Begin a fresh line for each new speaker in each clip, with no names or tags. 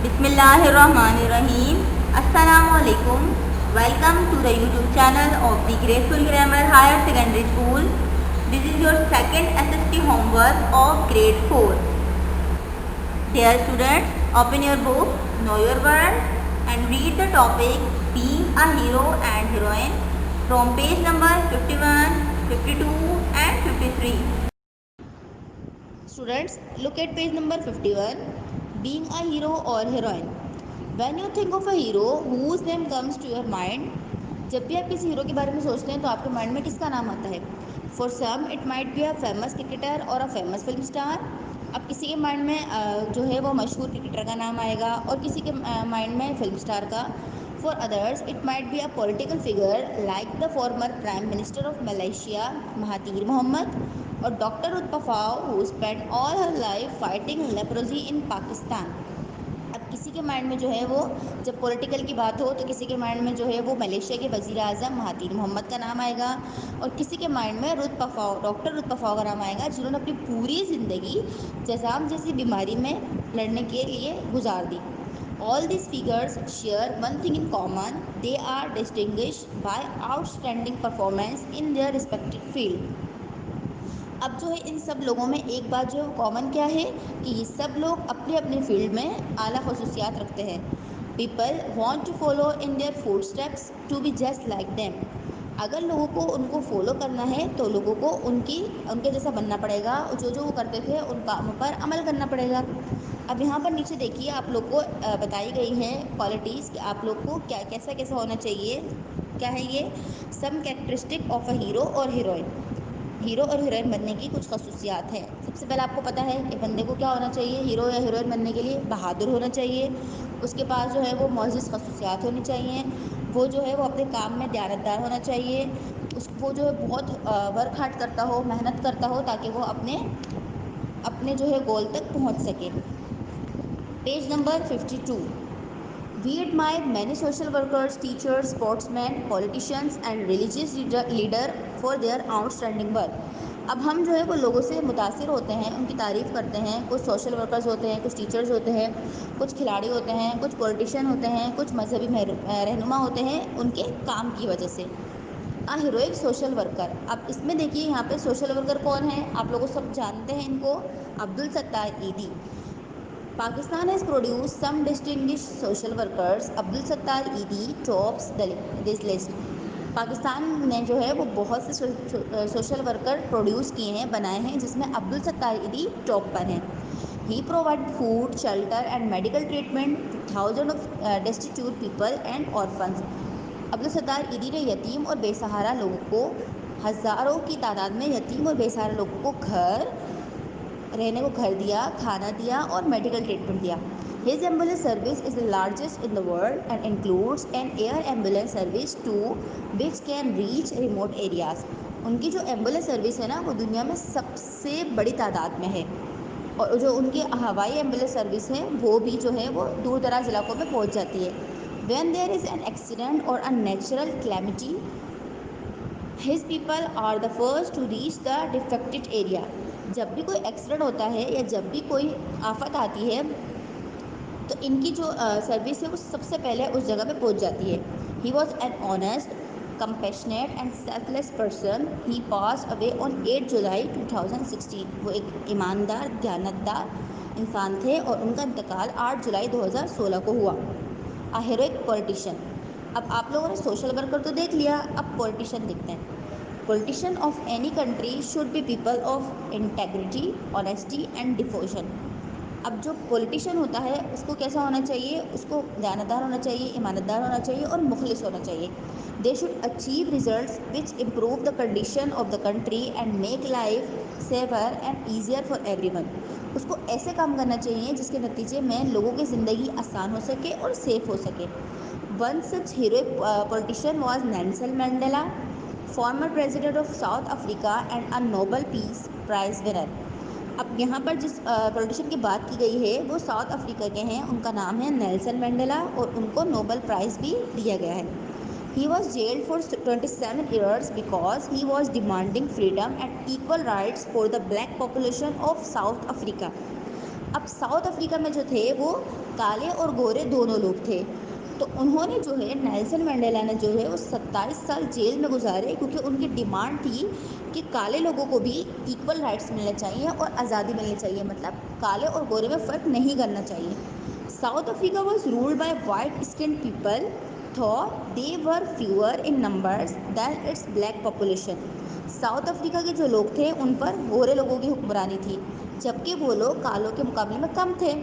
Bismillahirrahmanirrahim. Assalamualaikum. Welcome to the YouTube channel of the Graceful Grammar Higher Secondary School. This is your second SST homework of grade 4. Dear students, open your book, know your world and read the topic being a hero and heroine from page number 51, 52 and 53.
Students, look at page number 51, being a hero or heroine. When you think of a hero, whose name comes to your mind? जब भी आप किसी hero के बारे में सोचते हैं तो आपके माइंड में किसका नाम आता है? For some it might be a famous cricketer और अ फेमस फिल्म स्टार. अब किसी के माइंड में जो है वो मशहूर क्रिकेटर का नाम आएगा और किसी के माइंड में फिल्म स्टार का. For others it might be a political figure like the former prime minister of Malaysia Mahathir Mohamad और doctor Ruth Pfau who spend all her life fighting leprosy in Pakistan. अब किसी के माइंड में जो है वो जब पॉलिटिकल की बात हो तो किसी के माइंड में जो है वो मलेशिया के वज़ीर आज़म महातीर मोहम्मद का नाम आएगा और किसी के माइंड में रुतपफाव डॉक्टर रुतपफाव का नाम आएगा जिन्होंने अपनी पूरी ज़िंदगी जज़ाम जैसी बीमारी में लड़ने के लिए गुजार दी. All these figures share one thing in common: they are distinguished by outstanding performance in their respective field. अब जो है इन सब लोगों में एक बात जो है वो कॉमन क्या है कि ये सब लोग अपने अपने फील्ड में आला खसूसियात रखते हैं. People want to follow in their footsteps to be just like them. अगर लोगों को उनको फॉलो करना है तो लोगों को उनके जैसा बनना पड़ेगा और जो जो वो करते थे उन कामों पर अमल करना पड़ेगा. अब यहाँ पर नीचे देखिए आप लोग को बताई गई हैं क्वालिटीज़ कि आप लोग को क्या कैसा कैसा होना चाहिए. क्या है ये? सम कैरेक्टरिस्टिक ऑफ अ हीरो और हीरोइन. हीरो और हीरोइन बनने की कुछ खसूसियात हैं. सबसे पहले आपको पता है कि बंदे को क्या होना चाहिए हीरो या हीरोइन बनने के लिए? बहादुर होना चाहिए. उसके पास जो है वो मोअज़्ज़ज़ खसूसियात होनी चाहिए. वो जो है वो अपने काम में दयानतदार होना चाहिए. वो जो है बहुत वर्क हार्ड करता हो, मेहनत करता हो ताकि वो अपने अपने जो है गोल तक पहुंच सके. Page number 52. We admire many social workers, teachers, sportsmen, politicians and religious leader for their outstanding work. अब हम जो है वो लोगों से मुतासिर होते हैं, उनकी तारीफ़ करते हैं. कुछ सोशल वर्कर्स होते हैं, कुछ टीचर्स होते हैं, कुछ खिलाड़ी होते हैं, कुछ पॉलिटिशियन होते हैं, कुछ मजहबी रहनुमा होते हैं उनके काम की वजह से. अ हीरोइक सोशल वर्कर. अब इसमें देखिए यहाँ पे सोशल वर्कर कौन है? आप लोग सब जानते हैं इनको. अब्दुल सत्तार ईदी. Pakistan has produced some distinguished social workers. Abdul Sattar ईदी टॉप्स दिस लिस्ट. पाकिस्तान ने जो है वो बहुत से सोशल वर्कर प्रोड्यूस किए हैं, बनाए हैं, जिसमें अब्दुल सत्तार ईदी टॉप पर हैं. He provide food shelter and medical treatment to thousand of destitute people and orphans. Abdul Sattar Edhi ने यतीम और बेसहारा लोगों को, हज़ारों की तादाद में यतीम और बेसहारा लोगों को रहने को घर दिया, खाना दिया और मेडिकल ट्रीटमेंट दिया. His ambulance service is the largest in the world and includes an air ambulance service too which can reach remote areas. उनकी जो एम्बुलेंस सर्विस है ना वो दुनिया में सबसे बड़ी तादाद में है और जो उनकी हवाई एम्बुलेंस सर्विस है वो भी जो है वो दूर दराज इलाकों में पहुंच जाती है. When there is an accident और a natural calamity, his people are the first to reach the defected area. जब भी कोई एक्सीडेंट होता है या जब भी कोई आफत आती है तो इनकी जो सर्विस है वो सबसे पहले उस जगह पे पहुंच जाती है. He was an honest, compassionate and selfless person. He pass away on 8 जुलाई 2016. वो एक ईमानदार दयानतदार इंसान थे और उनका इंतकाल 8 जुलाई 2016 को हुआ. अ हीरोइक पॉलिटिशियन. अब आप लोगों ने सोशल वर्कर तो देख लिया, अब पॉलिटिशियन देखते हैं. Politician of any country should be people of integrity, honesty and devotion. अब जो पॉलिटिशियन होता है उसको कैसा होना चाहिए? उसको दयानतदार होना चाहिए, ईमानदार होना चाहिए और मुखलिस होना चाहिए. They should achieve results which improve the condition of the country and make life safer and easier for everyone. उसको ऐसे काम करना चाहिए जिसके नतीजे में लोगों की ज़िंदगी आसान हो सके और सेफ हो सके. One such heroic politician was Nelson Mandela, former president of South Africa and a Nobel peace prize winner. अब यहाँ पर जिस पॉलिटिशियन की बात की गई है वो साउथ अफ्रीका के हैं. उनका नाम है नेल्सन मंडेला और उनको नोबल प्राइज़ भी दिया गया है. He was gelled for 27 years because he was demanding freedom and equal rights for the black population of South Africa. अब साउथ अफ्रीका में जो थे वो काले और गोरे दोनों लोग थे। तो उन्होंने जो है नेल्सन मंडेला ने जो है वो 27 साल जेल में गुजारे, क्योंकि उनकी डिमांड थी कि काले लोगों को भी इक्वल राइट्स मिलने चाहिए और आज़ादी मिलनी चाहिए, मतलब काले और गोरे में फ़र्क नहीं करना चाहिए। South Africa was ruled by white skinned people though they were fewer in numbers than its black population. South Africa के जो लोग थे उन पर गोरे लोगों की हुक्मरानी थी, जबकि वो लोग कालों के मुकाबले में कम थे।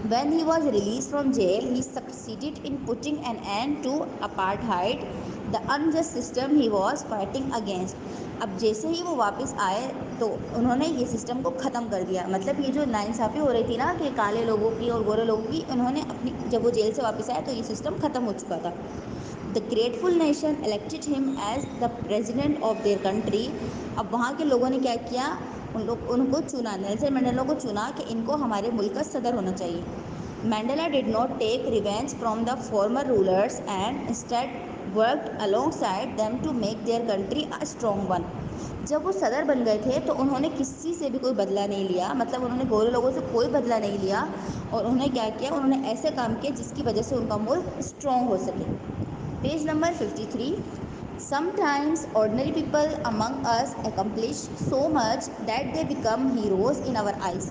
When he was released from jail, he succeeded in putting an end to apartheid, the unjust system he was fighting against. अब जैसे ही वो वापस आए तो उन्होंने ये सिस्टम को ख़त्म कर दिया, मतलब ये जो नाइंसाफ़ी हो रही थी ना कि काले लोगों की और गोरे लोगों की, उन्होंने अपनी जब वो जेल से वापस आए तो ये सिस्टम ख़त्म हो चुका था। The grateful nation elected him as the president of their country. अब वहाँ के लोगों ने क्या किया, उनको चुना, नेल्सन मंडेला को चुना कि इनको हमारे मुल्क का सदर होना चाहिए। Mandela did not take revenge from the former rulers and instead worked alongside them to make their country a strong one. जब वो सदर बन गए थे तो उन्होंने किसी से भी कोई बदला नहीं लिया, मतलब उन्होंने गोरे लोगों से कोई बदला नहीं लिया, और उन्होंने क्या किया, उन्होंने ऐसे काम किए जिसकी वजह से उनका मुल्क स्ट्रॉन्ग हो सके। Page number 53। Sometimes ordinary people among us accomplish so much that they become heroes in our eyes.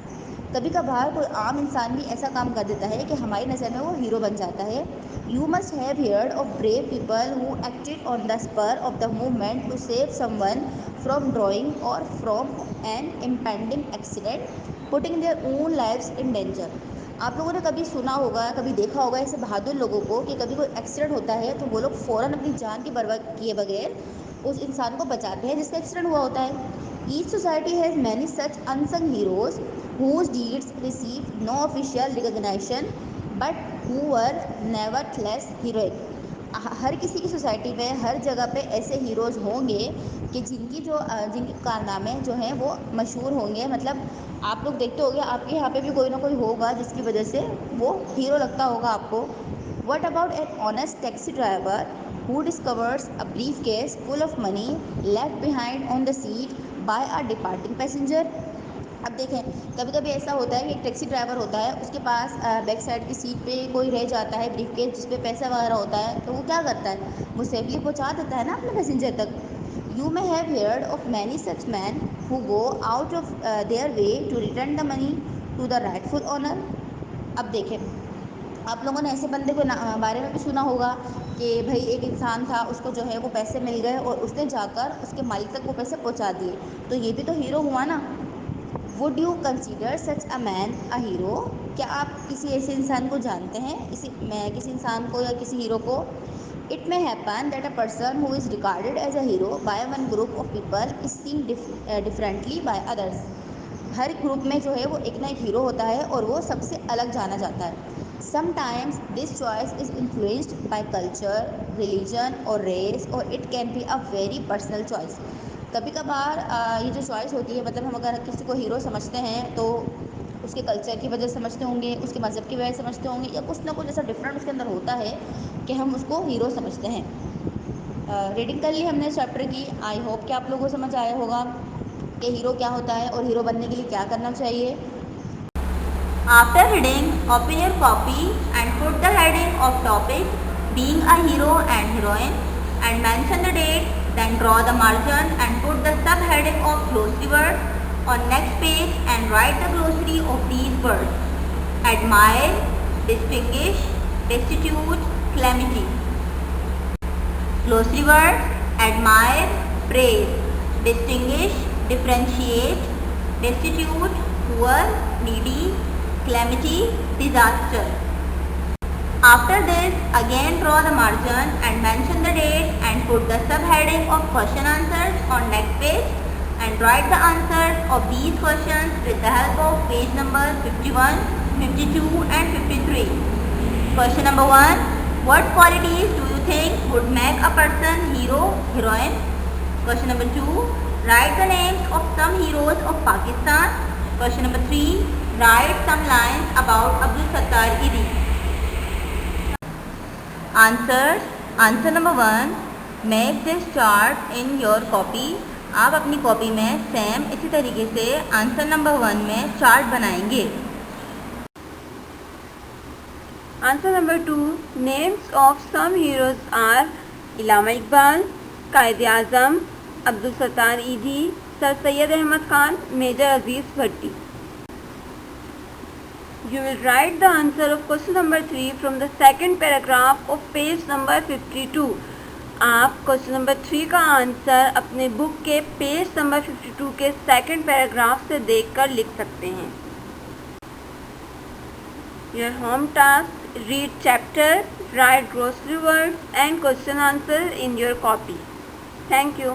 कभी कभार कोई आम इंसान भी ऐसा काम कर देता है कि हमारी नज़र में वो हीरो बन जाता है। You must have heard of brave people who acted on the spur of the moment to save someone from drowning or from an impending accident, putting their own lives in danger. आप लोगों ने कभी सुना होगा, कभी देखा होगा ऐसे बहादुर लोगों को कि कभी कोई एक्सीडेंट होता है तो वो लोग फ़ौरन अपनी जान की परवाह किए बगैर उस इंसान को बचाते हैं जिसका एक्सीडेंट हुआ होता है। Each society has many such unsung heroes whose deeds receive no official recognition but who were nevertheless heroic. हर किसी की सोसाइटी में हर जगह पे ऐसे हीरोज़ होंगे कि जिनके कारनामे जो हैं वो मशहूर होंगे, मतलब आप लोग देखते होंगे आपके यहाँ पे भी कोई ना कोई होगा जिसकी वजह से वो हीरो लगता होगा आपको। What about an honest taxi driver who discovers a briefcase full of money left behind on the seat by a departing passenger? अब देखें, कभी कभी ऐसा होता है कि एक टैक्सी ड्राइवर होता है, उसके पास बैक साइड की सीट पे कोई रह जाता है ब्रीफकेस जिस पे पैसा वगैरह होता है, तो वो क्या करता है, वो सेफली पहुंचा देता है ना अपने पैसेंजर तक। You may have heard of many such man who go out of their way to return the money to the rightful owner. अब देखें, आप लोगों ने ऐसे बंदे को बारे में भी सुना होगा कि भाई एक इंसान था, उसको जो है वो पैसे मिल गए और उसने जाकर उसके मालिक तक वो पैसे पहुंचा दिए, तो ये भी तो हीरो हुआ ना। Would you consider such a man a hero? क्या आप किसी ऐसे इंसान को जानते हैं, किसी इंसान को या किसी हीरो को? It may happen that a person who is regarded as a hero by one group of people is seen differently by others. हर ग्रुप में जो है वो एक ना एक हीरो होता है और वो सबसे अलग जाना जाता है। Sometimes this choice is influenced by culture, religion और रेस, और it can be a very personal choice. कभी कभार ये जो चॉइस होती है, मतलब हम अगर किसी को हीरो समझते हैं तो उसके कल्चर की वजह से समझते होंगे, उसके मज़हब की वजह से समझते होंगे, या कुछ ना कुछ ऐसा डिफरेंट उसके अंदर होता है कि हम उसको हीरो समझते हैं। रीडिंग कर ली हमने इस चैप्टर की। आई होप कि आप लोगों को समझ आया होगा कि हीरो क्या होता है और हीरो बनने के लिए क्या करना चाहिए।
After reading, open your copy and put the heading of topic being a hero and heroine and mention the date, then draw the margin and put the subheading of glossary words on next page and write the glossary of these words. Admire, distinguish, destitute, calamity. Glossary words: admire, praise; distinguish, differentiate; destitute, poor, needy; calamity, disaster. After this, again draw the margin and mention the date and put the subheading of question answers on next page and write the answers of these questions with the help of page number 51, 52 and 53. Question number 1. What qualities do you think would make a person hero, heroine? Question number 2. Write the names of some heroes of Pakistan. Question number 3. Write some lines about Abdul Sattar Iri. Answers. Answer number 1. Make this chart in your copy. आप अपनी copy में same इसी तरीके से answer number 1 में chart बनाएंगे। Answer number 2. Names of some heroes are Allama Iqbal, Quaid-e-Azam, Abdul Sattar Idhi, Sir Syed Ahmad Khan, Major Aziz Bhatti. You will write the answer of question number 3 from the second paragraph of page number 52. आप question number 3 का answer अपने book के page number 52 के second paragraph से देखकर लिख सकते हैं। Your home task: read chapter, write glossary words and question answer in your copy. Thank you.